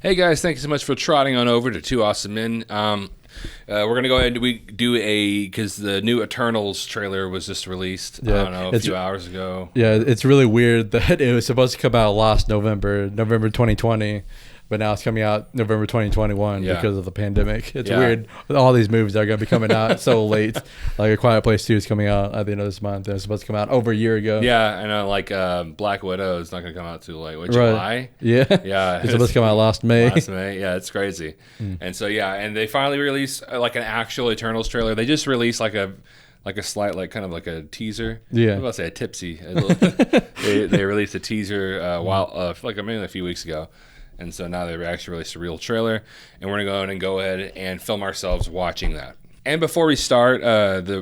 Hey guys, thank you so much for trotting on over to Two Awesome Men. We're gonna go ahead and because the new Eternals trailer was just released. I don't know, a few hours ago. Yeah, it's really weird that it was supposed to come out last November 2020. But now it's coming out November 2021 because of the pandemic. It's weird. All these movies are going to be coming out so late. Like A Quiet Place 2 is coming out at the end of this month. It's supposed to come out over a year ago. Yeah, I know. Like Black Widow is not going to come out too late. What, July? Yeah. Yeah. It's supposed to come out last May. Yeah, it's crazy. And so, and they finally released like an actual Eternals trailer. They just released like a slight, like kind of like a teaser. Yeah. I was about to say a tipsy. They released a teaser a few weeks ago. And so now they've actually released a real trailer, and we're going to go ahead and film ourselves watching that. And before we start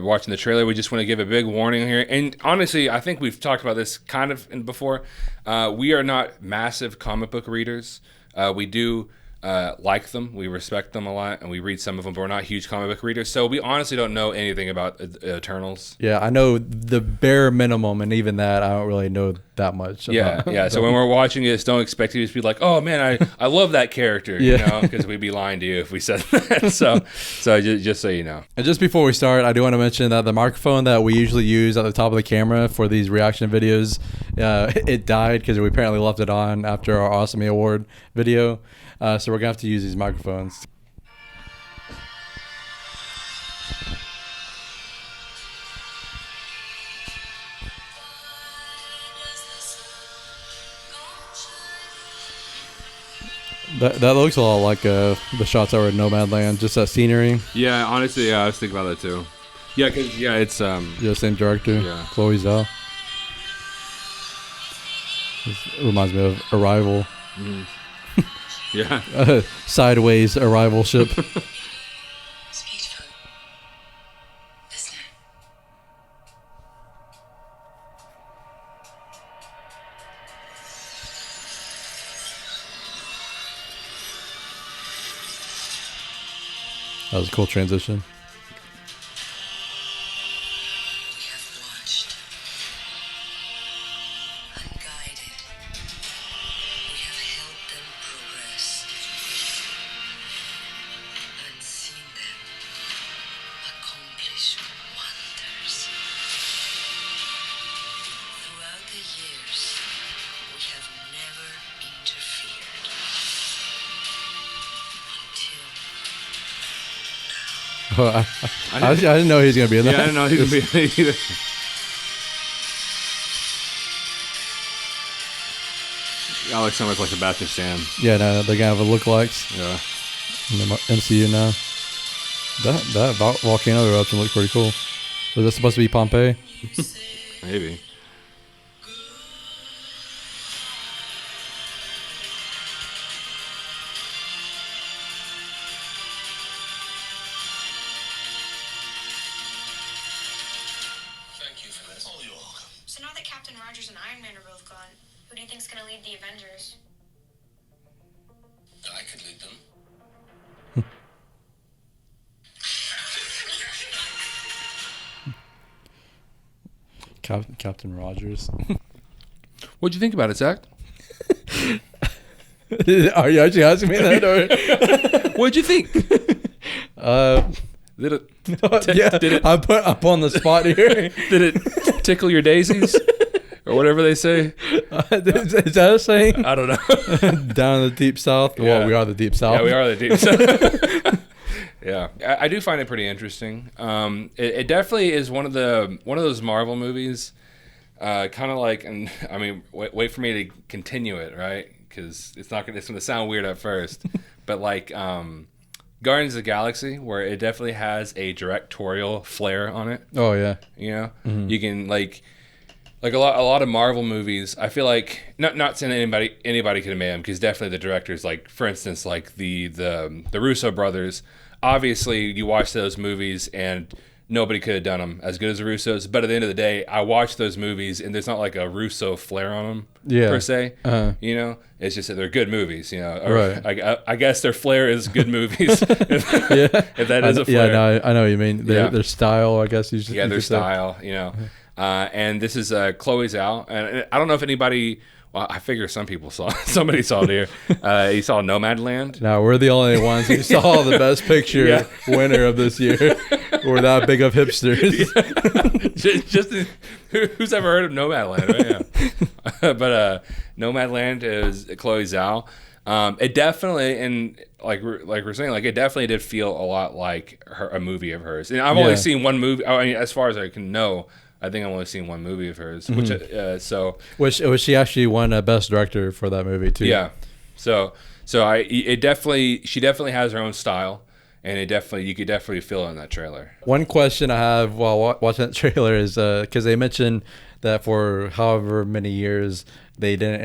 watching the trailer, we just want to give a big warning here. And honestly, I think we've talked about this kind of before. We are not massive comic book readers. We do like them. We respect them a lot, and we read some of them, but we're not huge comic book readers. So we honestly don't know anything about Eternals. Yeah, I know the bare minimum, and even that, I don't really know that much. Yeah. So when we're watching this, don't expect you to be like, oh, man, I love that character, because we'd be lying to you if we said that. So just so you know. And just before we start, I do want to mention that the microphone that we usually use at the top of the camera for these reaction videos, it died because we apparently left it on after our Awesome Me Award video. So we're going to have to use these microphones. That looks a lot like the shots that were in Nomadland, just that scenery. Yeah, honestly, I was thinking about that too. Yeah, because it's same director, Chloé Zhao. It reminds me of Arrival. Mm. Yeah. Sideways arrival ship. Speedphone. Listener. That was a cool transition. I didn't know he was going to be in that. Yeah, I didn't know he was going to be in it either. Alex so much like Sebastian Stan. Yeah, no, they're going to have a lookalikes. Yeah. In the MCU now. That volcano eruption looked pretty cool. Was this supposed to be Pompeii? Maybe. So now that Captain Rogers and Iron Man are both gone, who do you think's gonna lead the Avengers? I could lead them. Captain Rogers. What'd you think about it, Zach? Are you actually asking me that? Or? What'd you think? Did it? I'm put on the spot here. Did it tickle your daisies? Or whatever they say. Is that a saying? I don't know. Down in the deep south. Yeah. Well, we are the deep south. Yeah, we are the deep south. Yeah, I do find it pretty interesting. It definitely is one of those Marvel movies. Kind of like, and I mean, wait for me to continue it, right? Because it's going to sound weird at first, but like Guardians of the Galaxy, where it definitely has a directorial flair on it. Oh yeah. You know, you can like a lot of Marvel movies. I feel like not saying anybody can demand them, because definitely the directors, like for instance, like the Russo brothers. Obviously, you watch those movies and nobody could have done them as good as the Russos. But at the end of the day, I watch those movies and there's not like a Russo flair on them per se. You know, it's just that they're good movies. You know, right. I guess their flair is good movies. if that is a flair. Yeah, no, I know what you mean. Their style, I guess. Their style. You know, and this is Chloé Zhao, and I don't know if anybody Well, I figure somebody saw it here. You saw Nomadland. No, we're the only ones who saw the Best Picture winner of this year. We're that big of hipsters. Who's ever heard of Nomadland? Right? Yeah. But Nomadland is Chloé Zhao. It definitely, and like we're saying, like it definitely did feel a lot like a movie of hers. And I've only seen one movie. I mean, as far as I can know, I think I've only seen one movie of hers. Which she actually won a Best Director for that movie too. Yeah. She definitely has her own style, and you could definitely feel it in that trailer. One question I have while watching that trailer is because they mentioned that for however many years they didn't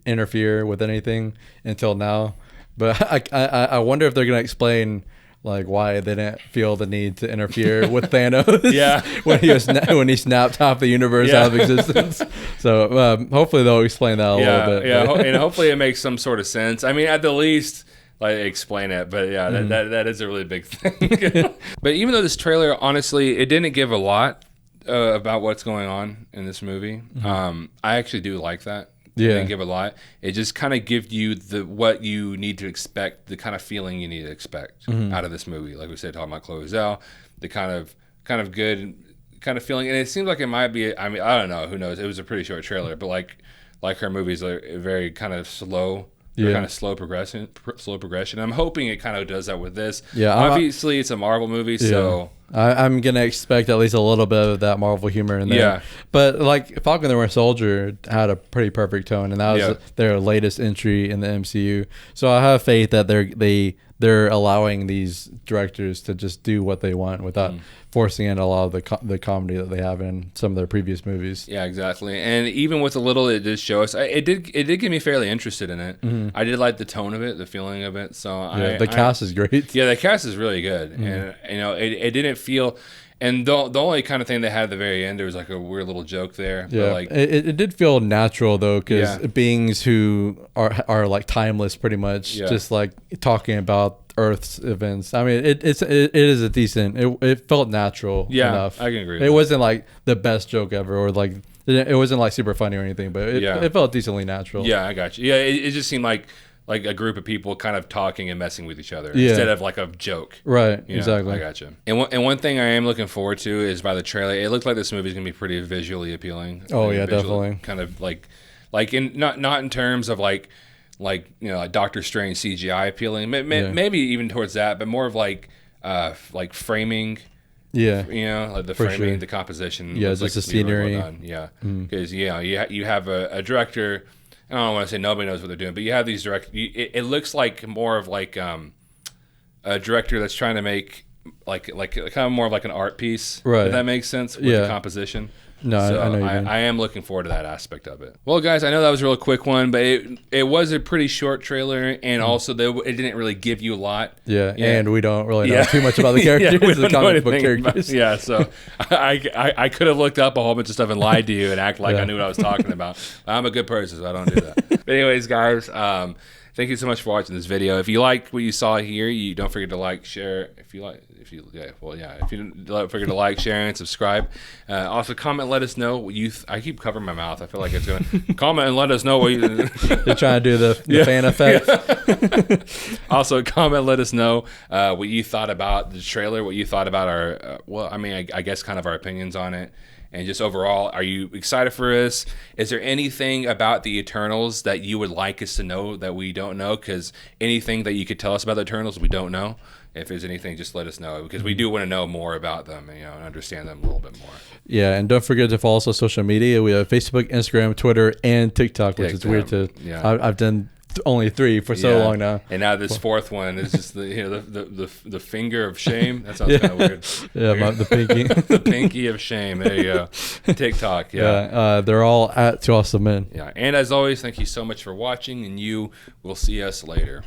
interfere with anything until now, but I wonder if they're gonna explain like why they didn't feel the need to interfere with Thanos. Yeah, when he snapped half the universe out of existence. So hopefully they'll explain that a little bit. Yeah, and hopefully it makes some sort of sense. I mean, at the least, like explain it. But yeah, that is a really big thing. But even though this trailer, honestly, it didn't give a lot about what's going on in this movie. I actually do like that. Yeah, didn't give a lot. It just kind of gives you what you need to expect, the kind of feeling you need to expect out of this movie. Like we said, talking about Chloé Zhao, the kind of good kind of feeling, and it seems like it might be. I mean, I don't know. Who knows? It was a pretty short trailer, but like her movies are very kind of slow. Yeah. Kind of slow progression. I'm hoping it kind of does that with this. Yeah, obviously it's a Marvel movie, so I'm gonna expect at least a little bit of that Marvel humor in there. Yeah, but like Falcon and the Winter Soldier had a pretty perfect tone, and that was their latest entry in the MCU. So I have faith that they're allowing these directors to just do what they want without forcing in a lot of the comedy that they have in some of their previous movies. Yeah, exactly. And even with the little it did show us, it did get me fairly interested in it. I did like the tone of it, the feeling of it. So the cast is great. Yeah, the cast is really good, and it didn't feel. And the only kind of thing they had at the very end, there was like a weird little joke there. Yeah, but like it did feel natural though, because beings who are like timeless, pretty much, just like talking about Earth's events. I mean, it is a decent. It felt natural enough. I can agree. It wasn't like the best joke ever, or like it wasn't like super funny or anything, but it felt decently natural. Yeah, I got you. Yeah, it just seemed like a group of people kind of talking and messing with each other instead of like a joke. Right, exactly. I got you. And one thing I am looking forward to is by the trailer, it looked like this movie is going to be pretty visually appealing. Oh, yeah, definitely. Kind of like in not in terms of like Doctor Strange CGI appealing, maybe even towards that, but more of like framing. Yeah, like the framing, the composition. Yeah, just the scenery. Well done. Yeah, because you have a director. I don't want to say nobody knows what they're doing, but you have these it looks like more of like a director that's trying to make like kind of more of like an art piece. Right. If that makes sense with the composition. No, so I know. I am looking forward to that aspect of it. Well, guys, I know that was a real quick one, but it was a pretty short trailer, and also it didn't really give you a lot. Yeah, and we don't really know too much about the characters, the comic book characters. So I could have looked up a whole bunch of stuff and lied to you and act like I knew what I was talking about. I'm a good person, so I don't do that. But anyways, guys, thank you so much for watching this video. If you like what you saw here, you don't forget to like, share. If you don't forget to like, share, and subscribe. Also, comment, let us know what you. I keep covering my mouth. I feel like it's going to comment and let us know what you. You're trying to do the fan effect. Yeah. Also, comment, let us know what you thought about the trailer. What you thought about our. I guess kind of our opinions on it. And just overall, are you excited for this? Is there anything about the Eternals that you would like us to know that we don't know? Because anything that you could tell us about the Eternals, we don't know. If there's anything, just let us know, because we do want to know more about them, and understand them a little bit more. Yeah, and don't forget to follow us on social media. We have Facebook, Instagram, Twitter, and TikTok, which is weird to. Yeah. I've done only 3 for so long now, and now this 4th one is just the finger of shame. That sounds kind of weird. Yeah, the pinky. The pinky of shame. There you go. TikTok. They're all at 2 Awesome Men. Yeah, and as always, thank you so much for watching, and you will see us later.